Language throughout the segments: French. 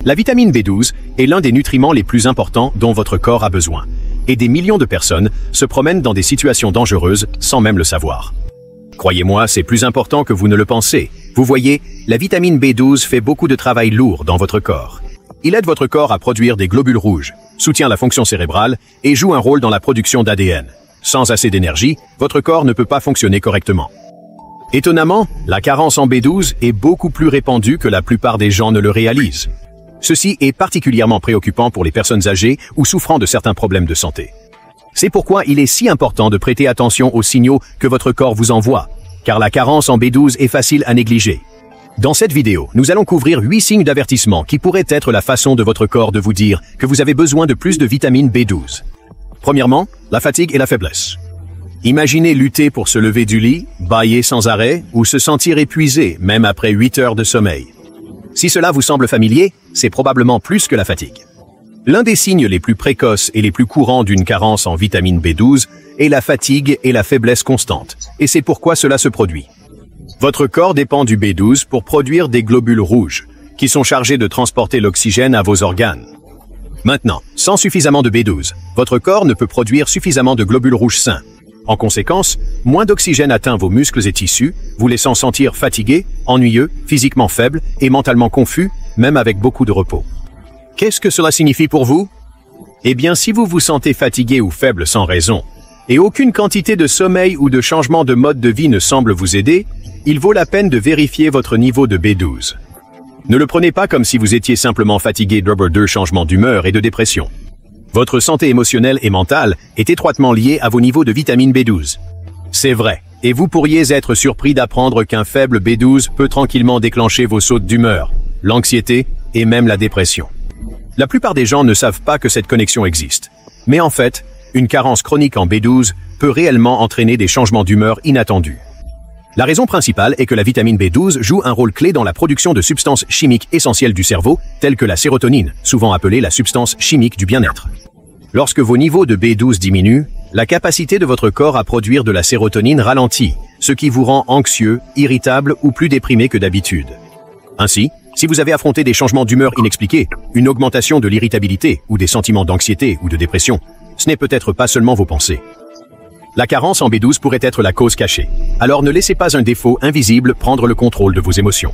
La vitamine B12 est l'un des nutriments les plus importants dont votre corps a besoin. Et des millions de personnes se promènent dans des situations dangereuses sans même le savoir. Croyez-moi, c'est plus important que vous ne le pensez. Vous voyez, la vitamine B12 fait beaucoup de travail lourd dans votre corps. Il aide votre corps à produire des globules rouges, soutient la fonction cérébrale et joue un rôle dans la production d'ADN. Sans assez d'énergie, votre corps ne peut pas fonctionner correctement. Étonnamment, la carence en B12 est beaucoup plus répandue que la plupart des gens ne le réalisent. Ceci est particulièrement préoccupant pour les personnes âgées ou souffrant de certains problèmes de santé. C'est pourquoi il est si important de prêter attention aux signaux que votre corps vous envoie, car la carence en B12 est facile à négliger. Dans cette vidéo, nous allons couvrir 8 signes d'avertissement qui pourraient être la façon de votre corps de vous dire que vous avez besoin de plus de vitamine B12. Premièrement, la fatigue et la faiblesse. Imaginez lutter pour se lever du lit, bâiller sans arrêt ou se sentir épuisé, même après 8 heures de sommeil. Si cela vous semble familier, c'est probablement plus que la fatigue. L'un des signes les plus précoces et les plus courants d'une carence en vitamine B12 est la fatigue et la faiblesse constante, et c'est pourquoi cela se produit. Votre corps dépend du B12 pour produire des globules rouges, qui sont chargés de transporter l'oxygène à vos organes. Maintenant, sans suffisamment de B12, votre corps ne peut produire suffisamment de globules rouges sains. En conséquence, moins d'oxygène atteint vos muscles et tissus, vous laissant sentir fatigué, ennuyeux, physiquement faible et mentalement confus, même avec beaucoup de repos. Qu'est-ce que cela signifie pour vous? Eh bien, si vous vous sentez fatigué ou faible sans raison, et aucune quantité de sommeil ou de changement de mode de vie ne semble vous aider, il vaut la peine de vérifier votre niveau de B12. Ne le prenez pas comme si vous étiez simplement fatigué de changements d'humeur et de dépression. Votre santé émotionnelle et mentale est étroitement liée à vos niveaux de vitamine B12. C'est vrai, et vous pourriez être surpris d'apprendre qu'un faible B12 peut tranquillement déclencher vos sautes d'humeur, l'anxiété et même la dépression. La plupart des gens ne savent pas que cette connexion existe. Mais en fait, une carence chronique en B12 peut réellement entraîner des changements d'humeur inattendus. La raison principale est que la vitamine B12 joue un rôle clé dans la production de substances chimiques essentielles du cerveau, telles que la sérotonine, souvent appelée la substance chimique du bien-être. Lorsque vos niveaux de B12 diminuent, la capacité de votre corps à produire de la sérotonine ralentit, ce qui vous rend anxieux, irritable ou plus déprimé que d'habitude. Ainsi, si vous avez affronté des changements d'humeur inexpliqués, une augmentation de l'irritabilité ou des sentiments d'anxiété ou de dépression, ce n'est peut-être pas seulement vos pensées. La carence en B12 pourrait être la cause cachée. Alors ne laissez pas un défaut invisible prendre le contrôle de vos émotions.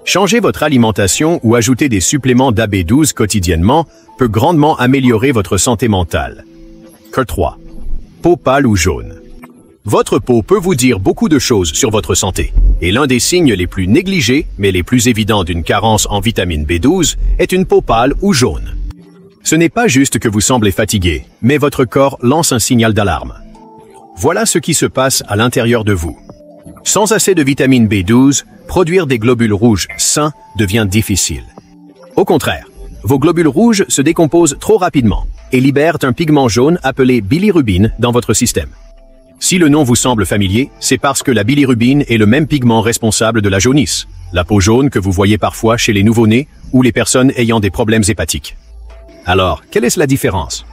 Changer votre alimentation ou ajouter des suppléments d'AB12 quotidiennement peut grandement améliorer votre santé mentale. 3. Peau pâle ou jaune. Votre peau peut vous dire beaucoup de choses sur votre santé. Et l'un des signes les plus négligés, mais les plus évidents d'une carence en vitamine B12, est une peau pâle ou jaune. Ce n'est pas juste que vous semblez fatigué, mais votre corps lance un signal d'alarme. Voilà ce qui se passe à l'intérieur de vous. Sans assez de vitamine B12, produire des globules rouges sains devient difficile. Au contraire, vos globules rouges se décomposent trop rapidement et libèrent un pigment jaune appelé bilirubine dans votre système. Si le nom vous semble familier, c'est parce que la bilirubine est le même pigment responsable de la jaunisse, la peau jaune que vous voyez parfois chez les nouveau-nés ou les personnes ayant des problèmes hépatiques. Alors, quelle est la différence?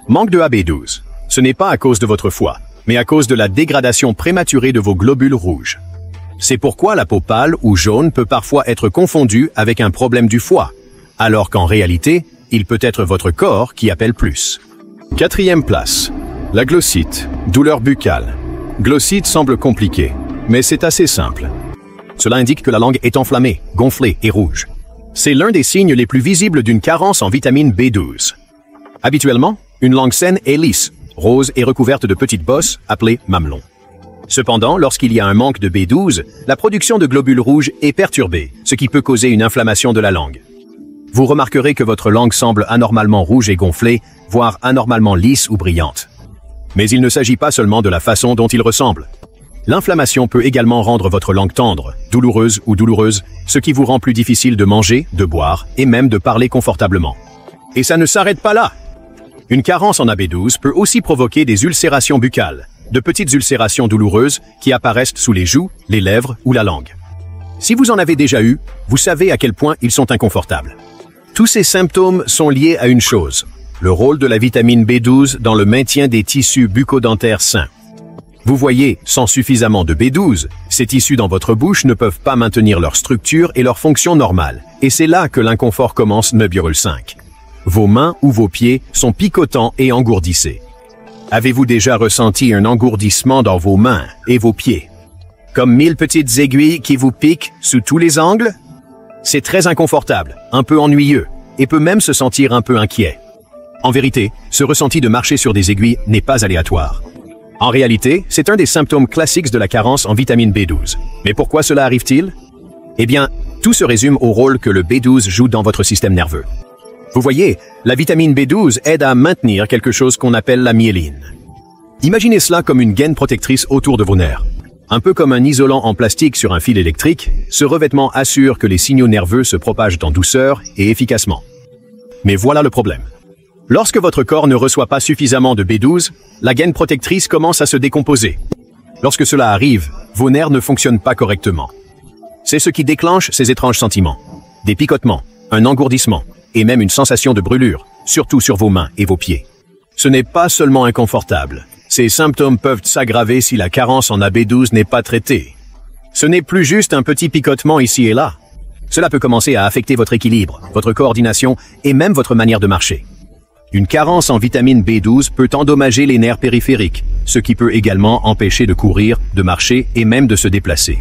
Manque de AB12. Ce n'est pas à cause de votre foie, mais à cause de la dégradation prématurée de vos globules rouges. C'est pourquoi la peau pâle ou jaune peut parfois être confondue avec un problème du foie, alors qu'en réalité, il peut être votre corps qui appelle plus. 4e place. La glossite, douleur buccale. Glossite semble compliqué, mais c'est assez simple. Cela indique que la langue est enflammée, gonflée et rouge. C'est l'un des signes les plus visibles d'une carence en vitamine B12. Habituellement, une langue saine est lisse, rose et recouverte de petites bosses appelées mamelons. Cependant, lorsqu'il y a un manque de B12, la production de globules rouges est perturbée, ce qui peut causer une inflammation de la langue. Vous remarquerez que votre langue semble anormalement rouge et gonflée, voire anormalement lisse ou brillante. Mais il ne s'agit pas seulement de la façon dont il ressemble. L'inflammation peut également rendre votre langue tendre, douloureuse ou douloureuse, ce qui vous rend plus difficile de manger, de boire et même de parler confortablement. Et ça ne s'arrête pas là! Une carence en AB12 peut aussi provoquer des ulcérations buccales, de petites ulcérations douloureuses qui apparaissent sous les joues, les lèvres ou la langue. Si vous en avez déjà eu, vous savez à quel point ils sont inconfortables. Tous ces symptômes sont liés à une chose, le rôle de la vitamine B12 dans le maintien des tissus bucco-dentaires sains. Vous voyez, sans suffisamment de B12, ces tissus dans votre bouche ne peuvent pas maintenir leur structure et leur fonction normale. Et c'est là que l'inconfort commence, 9,5. Vos mains ou vos pieds sont picotants et engourdissés. Avez-vous déjà ressenti un engourdissement dans vos mains et vos pieds? Comme 1000 petites aiguilles qui vous piquent sous tous les angles? C'est très inconfortable, un peu ennuyeux, et peut même se sentir un peu inquiet. En vérité, ce ressenti de marcher sur des aiguilles n'est pas aléatoire. En réalité, c'est un des symptômes classiques de la carence en vitamine B12. Mais pourquoi cela arrive-t-il? Eh bien, tout se résume au rôle que le B12 joue dans votre système nerveux. Vous voyez, la vitamine B12 aide à maintenir quelque chose qu'on appelle la myéline. Imaginez cela comme une gaine protectrice autour de vos nerfs. Un peu comme un isolant en plastique sur un fil électrique, ce revêtement assure que les signaux nerveux se propagent en douceur et efficacement. Mais voilà le problème. Lorsque votre corps ne reçoit pas suffisamment de B12, la gaine protectrice commence à se décomposer. Lorsque cela arrive, vos nerfs ne fonctionnent pas correctement. C'est ce qui déclenche ces étranges sentiments. Des picotements, un engourdissement et même une sensation de brûlure, surtout sur vos mains et vos pieds. Ce n'est pas seulement inconfortable. Ces symptômes peuvent s'aggraver si la carence en AB12 n'est pas traitée. Ce n'est plus juste un petit picotement ici et là. Cela peut commencer à affecter votre équilibre, votre coordination et même votre manière de marcher. Une carence en vitamine B12 peut endommager les nerfs périphériques, ce qui peut également empêcher de courir, de marcher et même de se déplacer.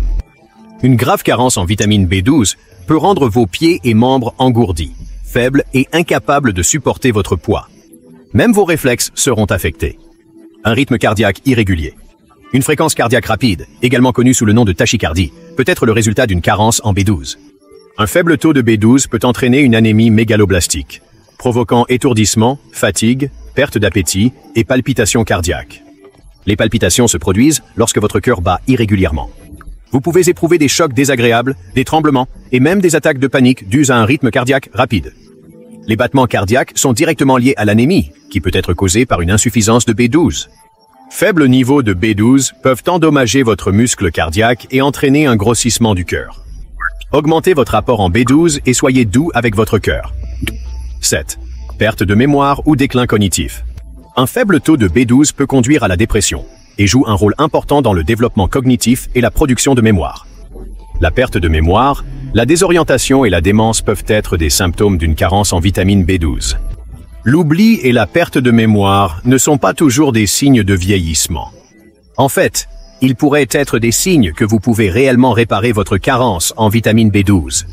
Une grave carence en vitamine B12 peut rendre vos pieds et membres engourdis, faibles et incapables de supporter votre poids. Même vos réflexes seront affectés. Un rythme cardiaque irrégulier. Une fréquence cardiaque rapide, également connue sous le nom de tachycardie, peut être le résultat d'une carence en B12. Un faible taux de B12 peut entraîner une anémie mégaloblastique, provoquant étourdissement, fatigue, perte d'appétit et palpitations cardiaques. Les palpitations se produisent lorsque votre cœur bat irrégulièrement. Vous pouvez éprouver des chocs désagréables, des tremblements et même des attaques de panique dues à un rythme cardiaque rapide. Les battements cardiaques sont directement liés à l'anémie, qui peut être causée par une insuffisance de B12. Faibles niveaux de B12 peuvent endommager votre muscle cardiaque et entraîner un grossissement du cœur. Augmentez votre apport en B12 et soyez doux avec votre cœur. 7. Perte de mémoire ou déclin cognitif. Un faible taux de B12 peut conduire à la dépression et joue un rôle important dans le développement cognitif et la production de mémoire. La perte de mémoire, la désorientation et la démence peuvent être des symptômes d'une carence en vitamine B12. L'oubli et la perte de mémoire ne sont pas toujours des signes de vieillissement. En fait, ils pourraient être des signes que vous pouvez réellement réparer votre carence en vitamine B12.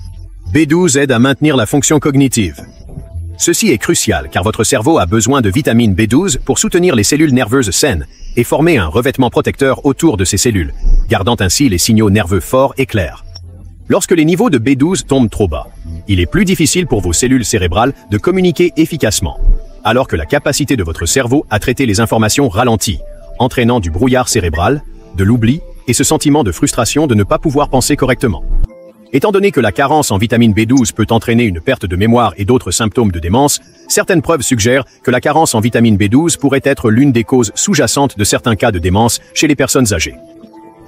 B12 aide à maintenir la fonction cognitive. Ceci est crucial car votre cerveau a besoin de vitamine B12 pour soutenir les cellules nerveuses saines et former un revêtement protecteur autour de ces cellules, gardant ainsi les signaux nerveux forts et clairs. Lorsque les niveaux de B12 tombent trop bas, il est plus difficile pour vos cellules cérébrales de communiquer efficacement, alors que la capacité de votre cerveau à traiter les informations ralentit, entraînant du brouillard cérébral, de l'oubli et ce sentiment de frustration de ne pas pouvoir penser correctement. Étant donné que la carence en vitamine B12 peut entraîner une perte de mémoire et d'autres symptômes de démence, certaines preuves suggèrent que la carence en vitamine B12 pourrait être l'une des causes sous-jacentes de certains cas de démence chez les personnes âgées.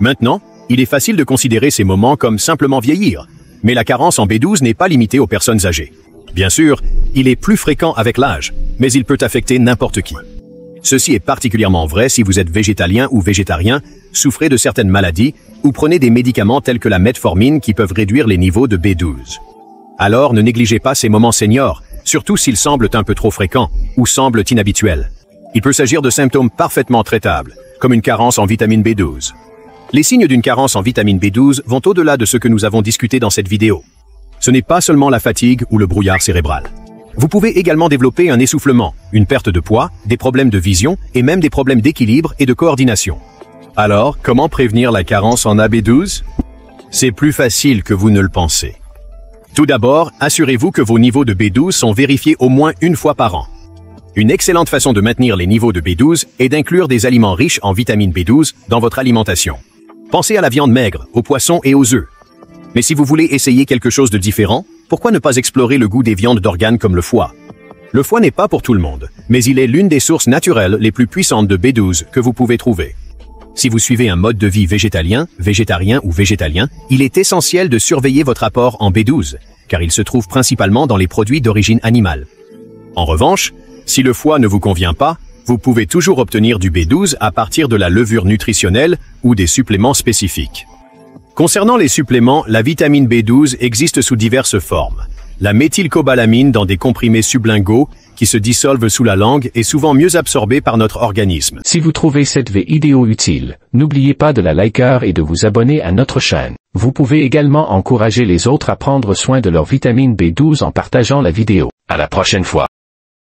Maintenant, il est facile de considérer ces moments comme simplement vieillir, mais la carence en B12 n'est pas limitée aux personnes âgées. Bien sûr, il est plus fréquent avec l'âge, mais il peut affecter n'importe qui. Ceci est particulièrement vrai si vous êtes végétalien ou végétarien, souffrez de certaines maladies ou prenez des médicaments tels que la metformine qui peuvent réduire les niveaux de B12. Alors ne négligez pas ces moments seniors, surtout s'ils semblent un peu trop fréquents ou semblent inhabituels. Il peut s'agir de symptômes parfaitement traitables, comme une carence en vitamine B12. Les signes d'une carence en vitamine B12 vont au-delà de ce que nous avons discuté dans cette vidéo. Ce n'est pas seulement la fatigue ou le brouillard cérébral. Vous pouvez également développer un essoufflement, une perte de poids, des problèmes de vision et même des problèmes d'équilibre et de coordination. Alors, comment prévenir la carence en AB12? C'est plus facile que vous ne le pensez. Tout d'abord, assurez-vous que vos niveaux de B12 sont vérifiés au moins une fois par an. Une excellente façon de maintenir les niveaux de B12 est d'inclure des aliments riches en vitamine B12 dans votre alimentation. Pensez à la viande maigre, aux poissons et aux œufs. Mais si vous voulez essayer quelque chose de différent, pourquoi ne pas explorer le goût des viandes d'organes comme le foie? Le foie n'est pas pour tout le monde, mais il est l'une des sources naturelles les plus puissantes de B12 que vous pouvez trouver. Si vous suivez un mode de vie végétalien, végétarien ou végétalien, il est essentiel de surveiller votre apport en B12, car il se trouve principalement dans les produits d'origine animale. En revanche, si le foie ne vous convient pas, Vous pouvez toujours obtenir du B12 à partir de la levure nutritionnelle ou des suppléments spécifiques. Concernant les suppléments, la vitamine B12 existe sous diverses formes. La méthylcobalamine dans des comprimés sublinguaux qui se dissolvent sous la langue est souvent mieux absorbée par notre organisme. Si vous trouvez cette vidéo utile, n'oubliez pas de la liker et de vous abonner à notre chaîne. Vous pouvez également encourager les autres à prendre soin de leur vitamine B12 en partageant la vidéo. À la prochaine fois.